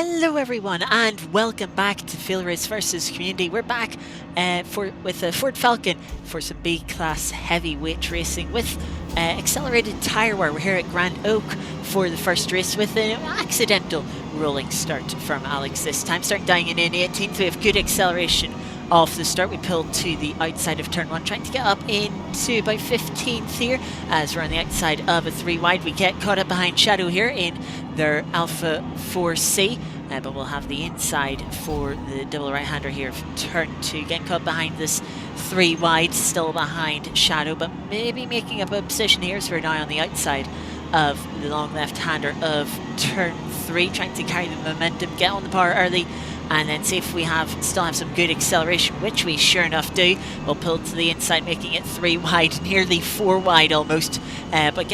Hello everyone and welcome back to FailRace versus Community. We're back with a Ford Falcon for some B-class heavyweight racing with accelerated tyre wear. We're here at Grand Oak for the first race with an accidental rolling start from Alex this time. Starting dying in 18th, we have good acceleration off the start. We pulled to the outside of turn 1, trying to get up into about 15th here as we're on the outside of a 3 wide. We get caught up behind Shadow here in their Alpha 4C, but we'll have the inside for the double right-hander here from turn 2. Getting caught behind this 3 wide, still behind Shadow, but maybe making up a position here, so we're now on the outside of the long left-hander of turn 3, trying to carry the momentum, get on the power early, and then see if we still have some good acceleration, which we sure enough do. We'll pull to the inside, making it 3 wide, nearly 4 wide almost, but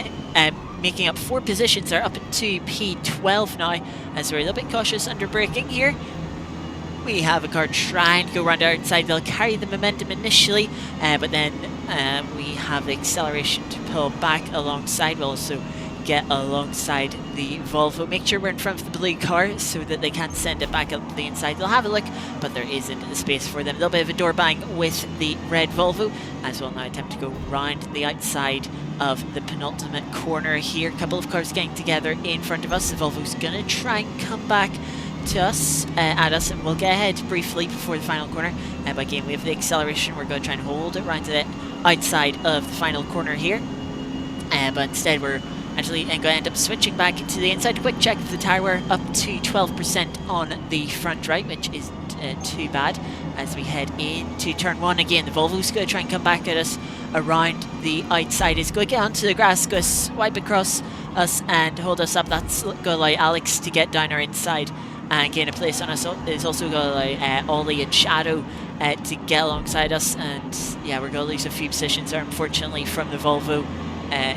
making up 4 positions. Are up to P12 now, as we're a little bit cautious under braking here. We have a car trying to go around our outside. They'll carry the momentum initially, but then we have the acceleration to pull back alongside. We'll also get alongside the Volvo. Make sure we're in front of the blue car so that they can't send it back up to the inside. They'll have a look, but there isn't the space for them. A little bit of a door bang with the red Volvo, as we'll now attempt to go round the outside of the penultimate corner here. A couple of cars getting together in front of us. The Volvo's going to try and come back to us, at us, and we'll get ahead briefly before the final corner. By game, we have the acceleration. We're going to try and hold it right to the outside of the final corner here, but instead we're actually going to end up switching back to the inside. Quick check of the tyre wear, up to 12% on the front right, which isn't too bad as we head into turn 1. Again, the Volvo's going to try and come back at us around the outside. It's going to get onto the grass, go swipe across us and hold us up. That's going to allow Alex to get down our inside and gain a place on us. It's also going to allow Ollie and Shadow to get alongside us, and yeah, we're going to lose a few positions there, unfortunately, from the Volvo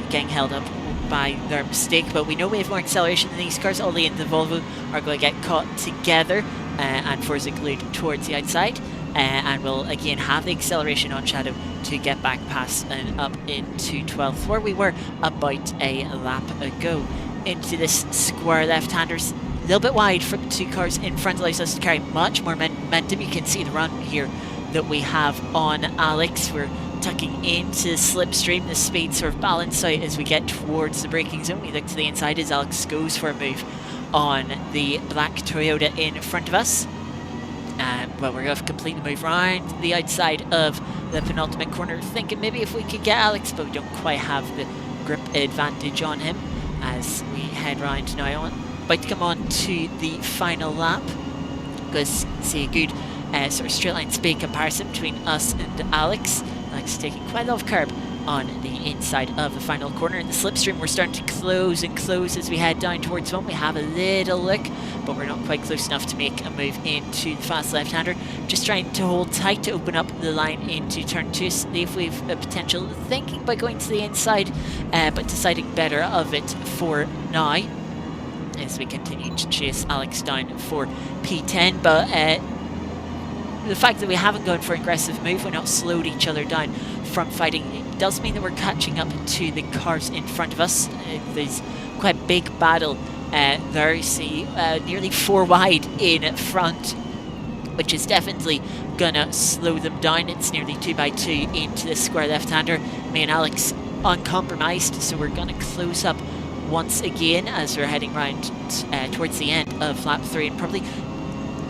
getting held up by their mistake. But we know we have more acceleration than these cars. Ollie and the Volvo are going to get caught together and Forza glued towards the outside, and we'll again have the acceleration on Shadow to get back past and up into 12th, where we were about a lap ago. Into this square left-handers, a little bit wide from the 2 cars in front, allows us to carry much more momentum. You can see the run here that we have on Alex. We're tucking into the slipstream, the speed sort of balance out as we get towards the braking zone. We look to the inside as Alex goes for a move on the black Toyota in front of us. Well, we're going to complete the move around the outside of the penultimate corner, thinking maybe if we could get Alex, but we don't quite have the grip advantage on him as we head round now on. About to come on to the final lap, because see a good sort of straight line speed comparison between us and Alex. Alex taking quite a lot of curb on the inside of the final corner. In the slipstream, we're starting to close and close as we head down towards 1. We have a little look, but we're not quite close enough to make a move into the fast left-hander. Just trying to hold tight to open up the line into turn 2, see if we've a potential, thinking by going to the inside, but deciding better of it for now as we continue to chase Alex down for P10. But the fact that we haven't gone for an aggressive move, we're not slowed each other down from fighting, it does mean that we're catching up to the cars in front of us. There's quite a big battle there. You see nearly 4 wide in front, which is definitely gonna slow them down. It's nearly 2 by 2 into the square left-hander. Me and Alex uncompromised, so we're gonna close up once again as we're heading round towards the end of lap 3, and probably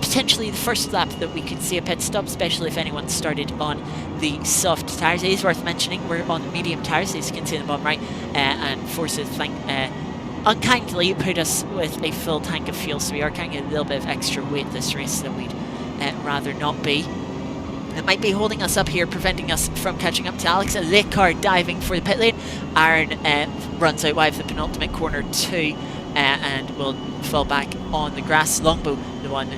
potentially the first lap that we could see a pit stop, especially if anyone started on the soft tyres. It is worth mentioning we're on the medium tyres, as you can see in the bottom right, and Forza unkindly put us with a full tank of fuel, so we are carrying a little bit of extra weight this race that we'd rather not be. It might be holding us up here, preventing us from catching up to Alex. A late car diving for the pit lane. Aaron runs out wide of the penultimate corner too, and will fall back on the grass. Longbow, the one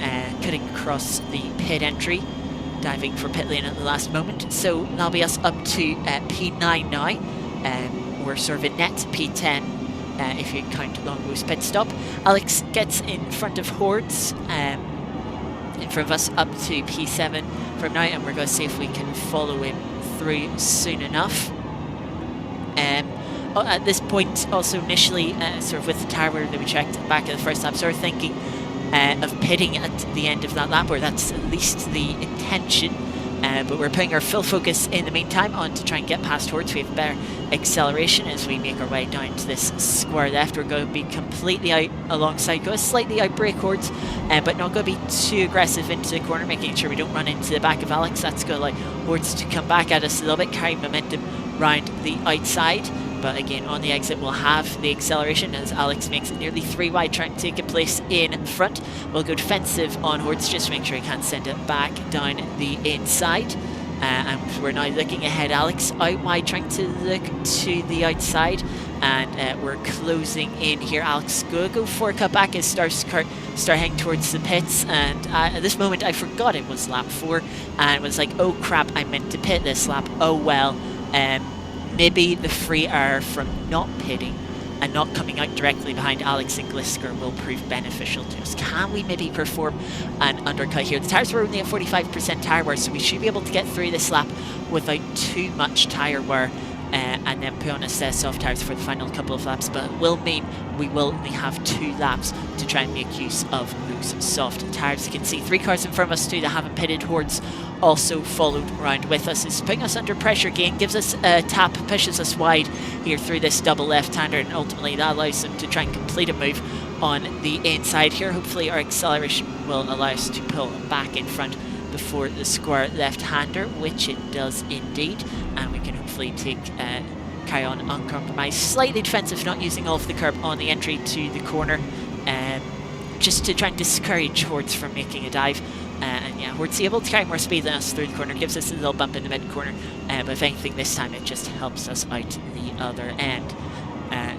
cutting across the pit entry, diving for pit lane at the last moment. So that'll be us up to P9 now. We're sort of a net P10 if you count Longbow's pit stop. Alex gets in front of Hordes, in front of us, up to P7 from now, and we're going to see if we can follow him through soon enough. At this point, also initially, sort of with the tyre wear that we checked back at the first lap, so we're thinking of pitting at the end of that lap, or that's at least the intention. But we're putting our full focus in the meantime on to try and get past Hordes. We have better acceleration as we make our way down to this square left. We're going to be completely out alongside, going to slightly outbrake Hordes, but not going to be too aggressive into the corner, making sure we don't run into the back of Alex. That's going to allow Hordes to come back at us a little bit, carry momentum round the outside. But again, on the exit, we'll have the acceleration as Alex makes it nearly 3 wide, trying to take a place in front. We'll go defensive on Hordes just to make sure he can't send it back down the inside. And we're now looking ahead. Alex out wide, trying to look to the outside. And we're closing in here. Alex go for a cutback as start heading towards the pits. And at this moment, I forgot it was lap 4. And was like, oh crap, I meant to pit this lap. Oh well. Maybe the free air from not pitting and not coming out directly behind Alex and Glisker will prove beneficial to us. Can we maybe perform an undercut here? The tyres were only at 45% tyre wear, so we should be able to get through this lap without too much tyre wear. And then put on a set of soft tyres for the final couple of laps, but it will mean we will only have 2 laps to try and make use of those soft tyres. You can see 3 cars in front of us too that haven't pitted. Hordes also followed around with us. It's putting us under pressure again, gives us a tap, pushes us wide here through this double left-hander, and ultimately that allows them to try and complete a move on the inside here. Hopefully our acceleration will allow us to pull back in front before the square left-hander, which it does indeed, and we can hopefully carry on uncompromised. Slightly defensive, not using all of the curb on the entry to the corner, just to try and discourage Hordes from making a dive. And yeah, Hordes able to carry more speed than us through the corner, gives us a little bump in the mid-corner, but if anything this time it just helps us out the other end.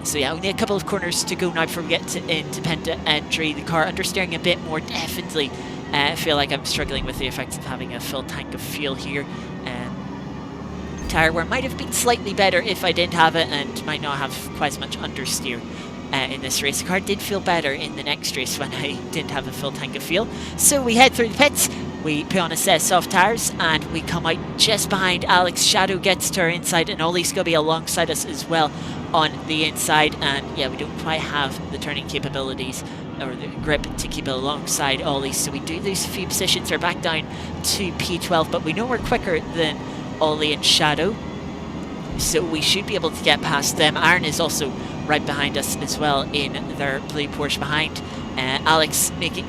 So yeah, only a couple of corners to go now before we get to independent entry. The car understeering a bit more, definitely. I feel like I'm struggling with the effects of having a full tank of fuel here. Tyre wear might have been slightly better if I didn't have it, and might not have quite as much understeer in this race. The car did feel better in the next race when I didn't have a full tank of fuel. So we head through the pits, we put on a set of soft tyres, and we come out just behind Alex. Shadow gets to our inside, and Ollie's going to be alongside us as well on the inside. And yeah, we don't quite have the turning capabilities or the grip to keep it alongside Ollie, so we do lose a few positions. We're back down to P12, but we know we're quicker than Ollie and Shadow, so we should be able to get past them. Aaron is also right behind us as well in their blue Porsche behind. Alex making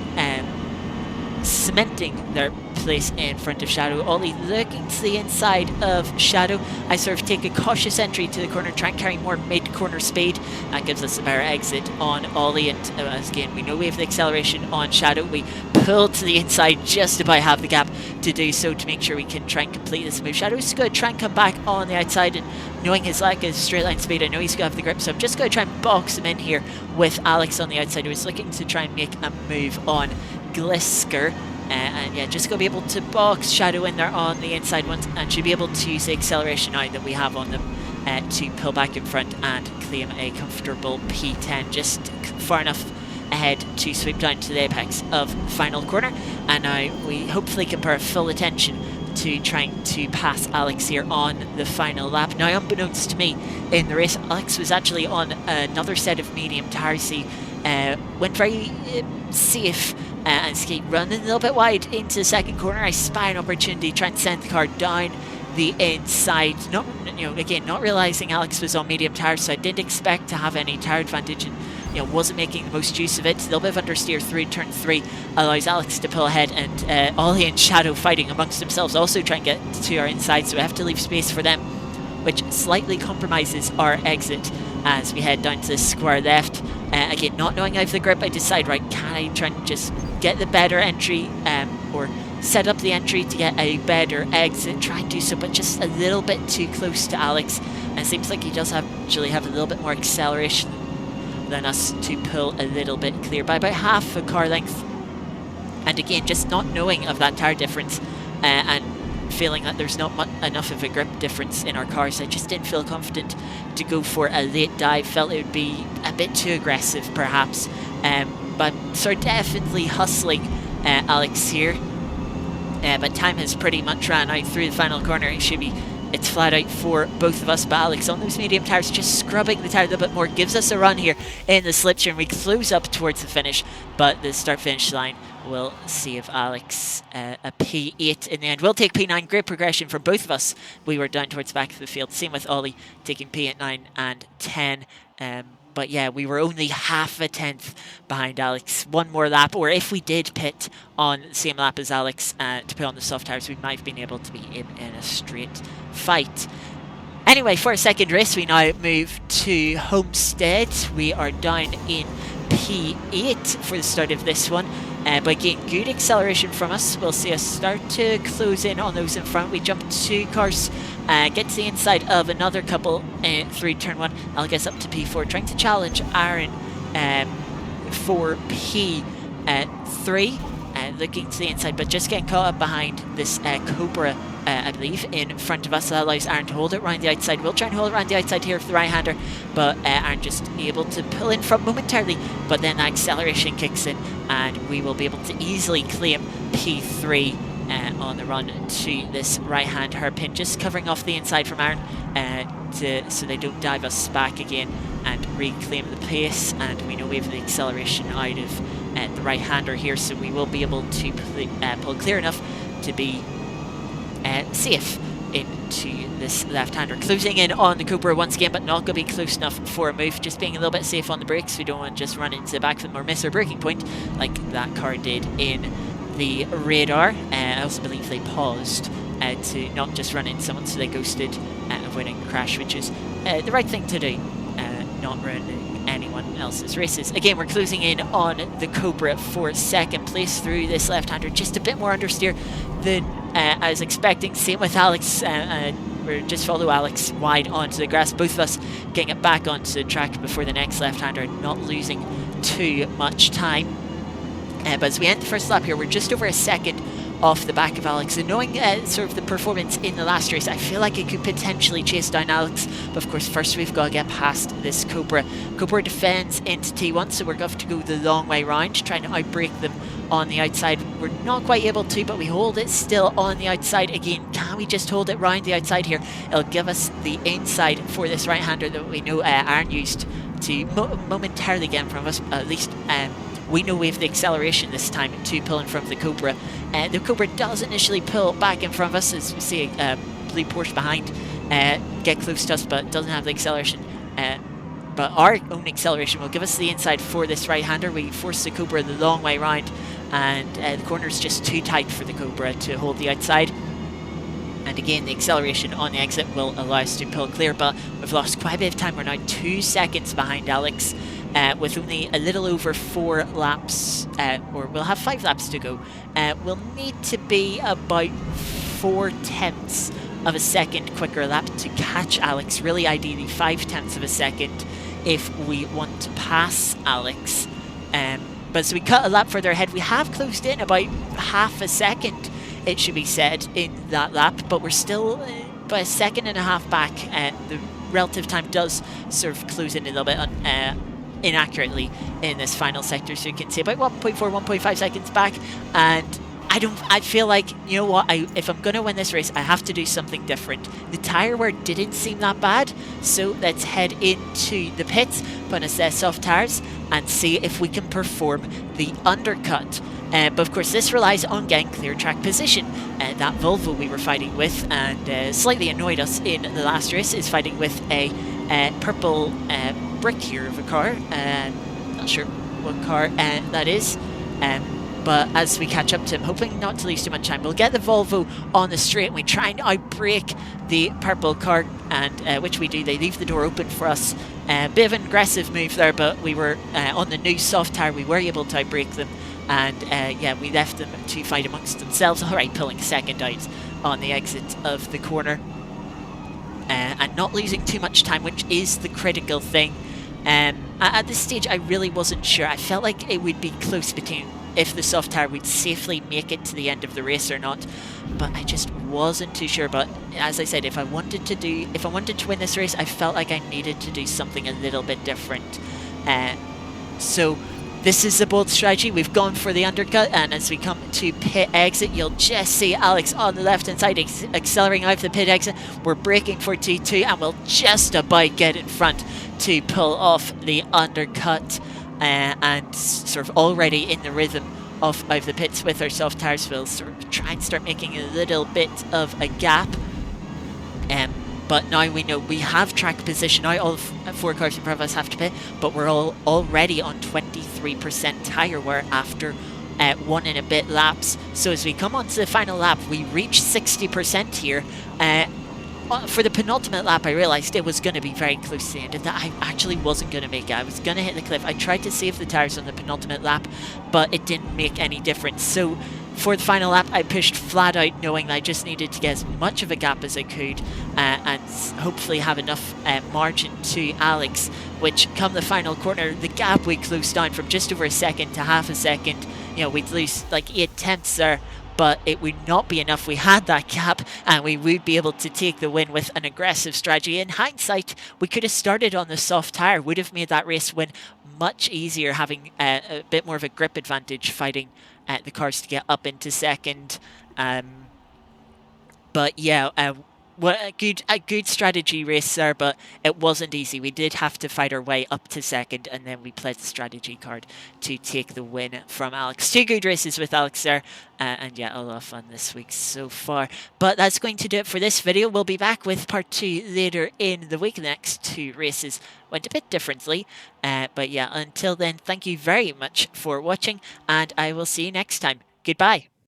cementing their place in front of Shadow. Ollie looking to the inside of Shadow. I sort of take a cautious entry to the corner, try and carry more mid-corner speed. That gives us a better exit on Ollie, and again, we know we have the acceleration on Shadow. We pull to the inside just about have the gap to do so to make sure we can try and complete this move. Shadow's going to try and come back on the outside, and knowing his lack of straight line speed, I know he's going to have the grip, so I'm just going to try and box him in here with Alex on the outside, who is looking to try and make a move on Glisker. And yeah, just going to be able to box Shadow in there on the inside once, and should be able to use the acceleration now that we have on them to pull back in front and claim a comfortable P10, just far enough ahead to sweep down to the apex of final corner. And now we hopefully can put our full attention to trying to pass Alex here on the final lap. Now, unbeknownst to me in the race, Alex was actually on another set of medium tyres. He went very safe and skate running a little bit wide into the second corner. I spy an opportunity, try and send the car down the inside. Not, again, not realizing Alex was on medium tyres, so I didn't expect to have any tyre advantage, and wasn't making the most use of it. A little bit of understeer through turn 3 allows Alex to pull ahead, and Ollie and Shadow fighting amongst themselves, also trying to get to our inside, so we have to leave space for them, which slightly compromises our exit as we head down to the square left. Again, not knowing I have the grip, I decide, right, can I try and just get the better entry, or set up the entry to get a better exit, try and do so, but just a little bit too close to Alex, and it seems like he does actually have a little bit more acceleration than us to pull a little bit clear by about half a car length. And again, just not knowing of that tyre difference, and feeling that there's not enough of a grip difference in our cars, I just didn't feel confident to go for a late dive. Felt it would be a bit too aggressive perhaps, but so definitely hustling Alex here, but time has pretty much ran out through the final corner. It should be it's flat out for both of us. But Alex on those medium tires, just scrubbing the tire a little bit more, gives us a run here in the slipstream. We close up towards the finish, but the start-finish line will save Alex a P8 in the end. We'll take P9. Great progression for both of us. We were down towards the back of the field. Same with Ollie, taking P8, 9 and 10. But yeah, we were only half a tenth behind Alex. One more lap, or if we did pit on the same lap as Alex to put on the soft tires, we might have been able to be in a straight fight. Anyway, for a second race, we now move to Homestead. We are down in P8 for the start of this one. But again, good acceleration from us. We'll see us start to close in on those in front. We jump 2 cars, get to the inside of another couple through turn 1. I'll get up to P4, trying to challenge Aaron for P3. Looking to the inside, but just getting caught up behind this Cobra, I believe, in front of us. That allows Aaron to hold it around the outside. We'll try and hold it around the outside here for the right-hander, but Aaron just able to pull in front momentarily, but then that acceleration kicks in, and we will be able to easily claim P3 on the run to this right-hand hairpin, just covering off the inside from Aaron so they don't dive us back again and reclaim the pace. And we know we have the acceleration out of the right-hander here, so we will be able to pull clear enough to be safe into this left-hander. Closing in on the Cobra once again, but not going to be close enough for a move. Just being a little bit safe on the brakes. We don't want to just run into the back of them or miss our braking point like that car did in the radar. I also believe they paused to not just run into someone, so they ghosted, avoiding a crash, which is the right thing to do, not ruining anyone else's races. Again, we're closing in on the Cobra for second place through this left-hander. Just a bit more understeer than I was expecting. Same with Alex. We're just follow Alex wide onto the grass. Both of us getting it back onto the track before the next left-hander, not losing too much time. But as we end the first lap here, we're just over a second off the back of Alex, and knowing sort of the performance in the last race, I feel like it could potentially chase down Alex. But of course, first we've got to get past this Cobra. Cobra defends into T1, so we're going to have to go the long way round, trying to outbrake them on the outside. We're not quite able to, but we hold it still on the outside. Again, can we just hold it round the outside here? It'll give us the inside for this right-hander that we know Aaron used to momentarily get in front of us. At least we know we have the acceleration this time to pull in front of the Cobra. The Cobra does initially pull back in front of us, as we see a blue Porsche behind get close to us, but doesn't have the acceleration. But our own acceleration will give us the inside for this right-hander. We force the Cobra the long way round, and the corner is just too tight for the Cobra to hold the outside. And again, the acceleration on the exit will allow us to pull clear, but we've lost quite a bit of time. We're now 2 seconds behind Alex, with only a little over 4 laps, or we'll have 5 laps to go. We'll need to be about 4/10 of a second quicker lap to catch Alex. Really, ideally 5/10 of a second if we want to pass Alex. But so we cut a lap further ahead. We have closed in about half a second, it should be said, in that lap, but we're still by a second and a half back. The relative time does sort of close in a little bit inaccurately in this final sector, so you can see about 1.4, 1.5 seconds back. And I feel like, you know what, if I'm going to win this race, I have to do something different. The tyre wear didn't seem that bad, so let's head into the pits, put on a soft tyres, and see if we can perform the undercut. But of course, this relies on getting clear track position. That Volvo we were fighting with, and slightly annoyed us in the last race, is fighting with a purple brick here of a car. Not sure what car that is. But as we catch up to him, hoping not to lose too much time, we'll get the Volvo on the straight, and we try and outbrake the purple car, and which we do. They leave the door open for us. Bit of an aggressive move there, but we were on the new soft tyre. We were able to outbrake them, and yeah, we left them to fight amongst themselves. Alright, pulling second out on the exit of the corner, and not losing too much time, which is the critical thing. At this stage, I really wasn't sure. I felt like it would be close between if the soft tyre would safely make it to the end of the race or not, but I just wasn't too sure. But as I said, if I wanted to win this race, I felt like I needed to do something a little bit different. So This is a bold strategy. We've gone for the undercut, and as we come to pit exit, you'll just see Alex on the left-hand side accelerating out of the pit exit. We're braking for T2, and we'll just about get in front to pull off the undercut, and sort of already in the rhythm of the pits with our soft tires. We'll sort of try and start making a little bit of a gap. But now we know we have track position. Now all 4 cars in front of us have to pit, but we're already on 23% tyre wear after 1 and a bit laps. So as we come onto the final lap, we reach 60% here. For the penultimate lap, I realised it was going to be very close to the end, and that I actually wasn't going to make it. I was going to hit the cliff. I tried to save the tyres on the penultimate lap, but it didn't make any difference. So for the final lap, I pushed flat out, knowing that I just needed to get as much of a gap as I could, and hopefully have enough margin to Alex, which come the final corner, the gap we closed down from just over a second to half a second. You know, we'd lose like 8 tenths there, but it would not be enough. We had that gap, and we would be able to take the win with an aggressive strategy. In hindsight, we could have started on the soft tyre, would have made that race win much easier, having a bit more of a grip advantage fighting the cars to get up into second. But yeah, well, a good strategy race there, but it wasn't easy. We did have to fight our way up to second, and then we played the strategy card to take the win from Alex. 2 good races with Alex there, and yeah, a lot of fun this week so far. But that's going to do it for this video. We'll be back with part 2 later in the week. The next 2 races went a bit differently, but yeah, until then, thank you very much for watching, and I will see you next time. Goodbye.